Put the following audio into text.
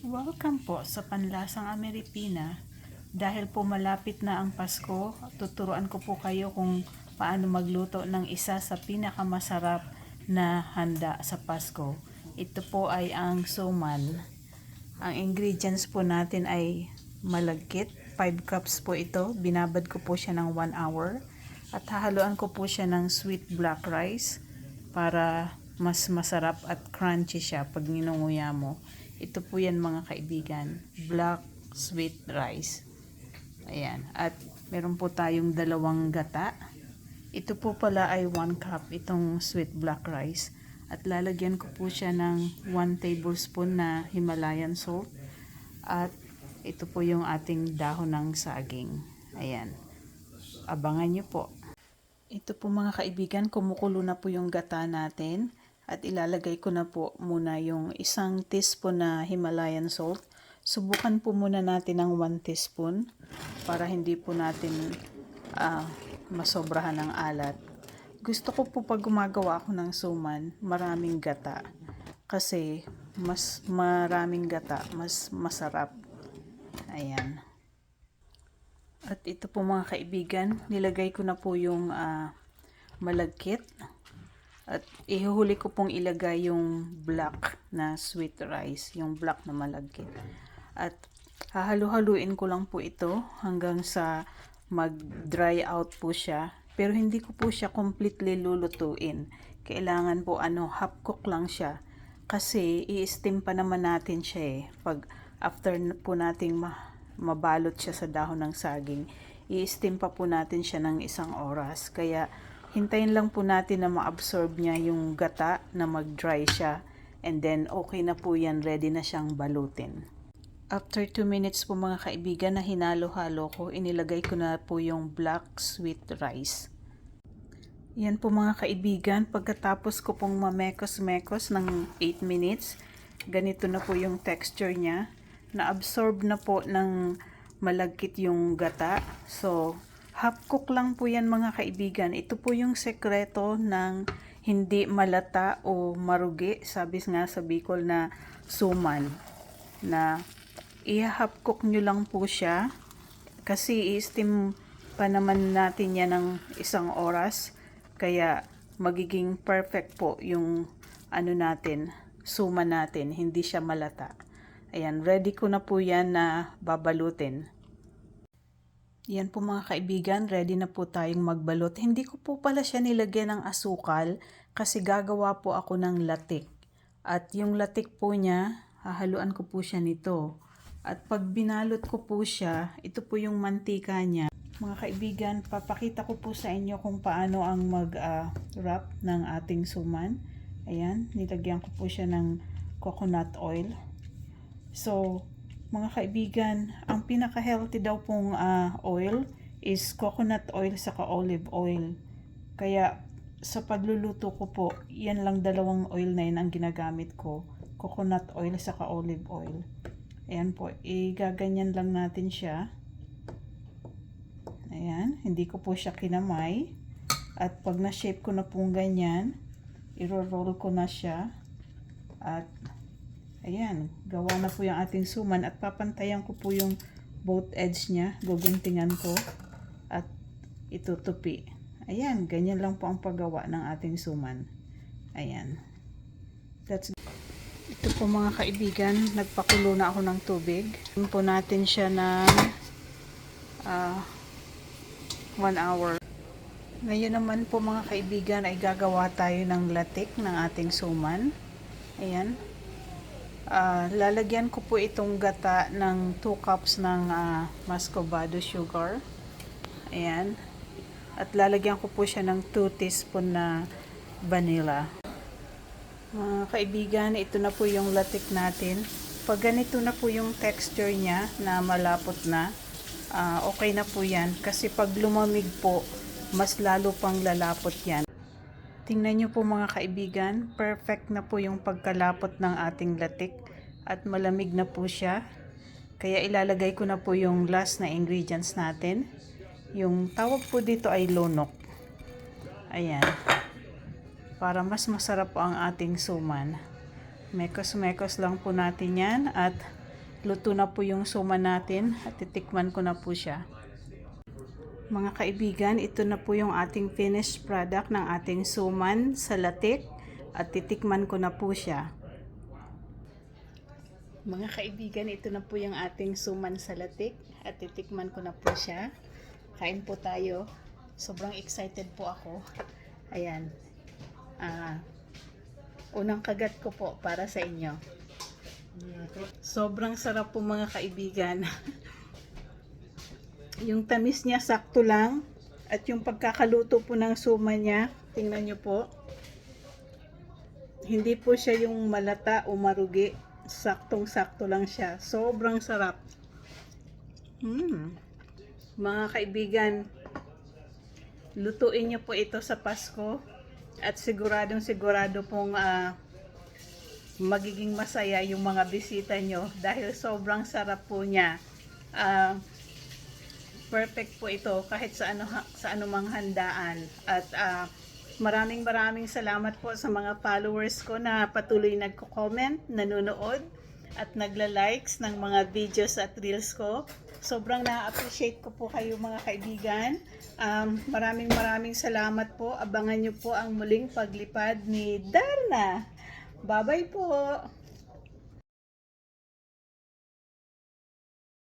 Welcome po sa Panlasang Ameripina. Dahil po malapit na ang Pasko, tuturuan ko po kayo kung paano magluto ng isa sa pinakamasarap na handa sa Pasko. Ito po ay ang suman. Ang ingredients po natin ay malagkit. 5 cups po ito. Binabad ko po siya ng 1 hour. At hahaluan ko po siya ng sweet black rice para mas masarap at crunchy siya pag ninunguya mo. Ito po yan mga kaibigan, black sweet rice. Ayan, at meron po tayong 2 gata. Ito po pala ay 1 cup itong sweet black rice. At lalagyan ko po siya ng 1 tablespoon na Himalayan salt. At ito po yung ating dahon ng saging. Ayan, abangan nyo po. Ito po mga kaibigan, kumukulo na po yung gata natin. At ilalagay ko na po muna yung 1 teaspoon na Himalayan salt. Subukan po muna natin ng 1 teaspoon para hindi po natin masobrahan ng alat. Gusto ko po pag gumagawa ako ng suman, maraming gata. Kasi mas maraming gata, mas masarap. Ayan. At ito po mga kaibigan, nilagay ko na po yung malagkit. At ihuhuli ko pong ilagay yung black na sweet rice, yung black na malagkit. At hahalu-haluin ko lang po ito hanggang sa mag-dry out po siya. Pero hindi ko po siya completely lulutuin. Kailangan po half cook lang siya. Kasi i-steam pa naman natin siya eh. Pag after po nating mabalot siya sa dahon ng saging, i-steam pa po natin siya ng 1 oras. Kaya hintayin lang po natin na ma-absorb niya yung gata na mag-dry siya. And then, okay na po yan. Ready na siyang balutin. After 2 minutes po mga kaibigan na hinalo-halo ko, inilagay ko na po yung black sweet rice. Yan po mga kaibigan. Pagkatapos ko pong mamekos-mekos ng 8 minutes, ganito na po yung texture niya. Na-absorb na po ng malagkit yung gata. So, half cook lang po yan mga kaibigan. Ito po yung sekreto ng hindi malata o marugi. Sabi nga sa Bicol na suman. Na i-half cook nyo lang po siya. Kasi i-steam pa naman natin yan ng 1 oras. Kaya magiging perfect po yung natin, suman natin. Hindi siya malata. Ayan, ready ko na po yan na babalutin. Yan po mga kaibigan, ready na po tayong magbalot. Hindi ko po pala siya nilagyan ng asukal kasi gagawa po ako ng latik. At yung latik po niya, hahaluan ko po siya nito. At pag binalot ko po siya, ito po yung mantika niya. Mga kaibigan, papakita ko po sa inyo kung paano ang mag-wrap ng ating suman. Ayan, nilagyan ko po siya ng coconut oil. So, mga kaibigan, ang pinaka-healthy daw pong oil is coconut oil saka olive oil. Kaya sa pagluluto ko po, yan lang 2 oil na yun ang ginagamit ko. Coconut oil saka olive oil. Ayan po, igaganyan lang natin siya. Ayan, hindi ko po siya kinamay. At pag na-shape ko na pong ganyan, i-roll ko na siya. At ayan, gawa na po yung ating suman at papantayan ko po yung both edge niya. Guguntingan ko at itutupi. Ayan, ganyan lang po ang paggawa ng ating suman. Ayan. Ito po mga kaibigan, nagpakulo na ako ng tubig. Ito po natin siya ng 1 hour. Ngayon naman po mga kaibigan ay gagawa tayo ng latik ng ating suman. Ayan. Lalagyan ko po itong gata ng 2 cups ng muscovado sugar. Ayan. At lalagyan ko po siya ng 2 teaspoon na vanilla. Mga kaibigan, ito na po yung latik natin. Pag ganito na po yung texture niya na malapot na, okay na po yan. Kasi pag lumamig po, mas lalo pang lalapot yan. Tingnan nyo po mga kaibigan, perfect na po yung pagkalapot ng ating latik at malamig na po siya. Kaya ilalagay ko na po yung last na ingredients natin. Yung tawag po dito ay lonok. Ayan. Para mas masarap po ang ating suman. Mekos-mekos lang po natin yan at luto na po yung suman natin at titikman ko na po siya. Mga kaibigan, ito na po yung ating finished product ng ating suman sa latik at titikman ko na po siya. Mga kaibigan, ito na po yung ating suman sa latik at titikman ko na po siya. Kain po tayo. Sobrang excited po ako. Ayan. Unang kagat ko po para sa inyo. Sobrang sarap po mga kaibigan. Yung tamis niya sakto lang at yung pagkakaluto po ng suman niya, tingnan nyo po. Hindi po siya yung malata o marugi. Saktong-sakto lang siya. Sobrang sarap. Mga kaibigan, lutuin nyo po ito sa Pasko at siguradong sigurado pong magiging masaya yung mga bisita nyo dahil sobrang sarap po niya. Perfect po ito kahit sa anumang handaan. At maraming salamat po sa mga followers ko na patuloy nagko-comment, nanonood at nagla-likes ng mga videos at reels ko. Sobrang na-appreciate ko po kayo mga kaibigan. Maraming salamat po. Abangan nyo po ang muling paglipad ni Darna. Bye-bye po!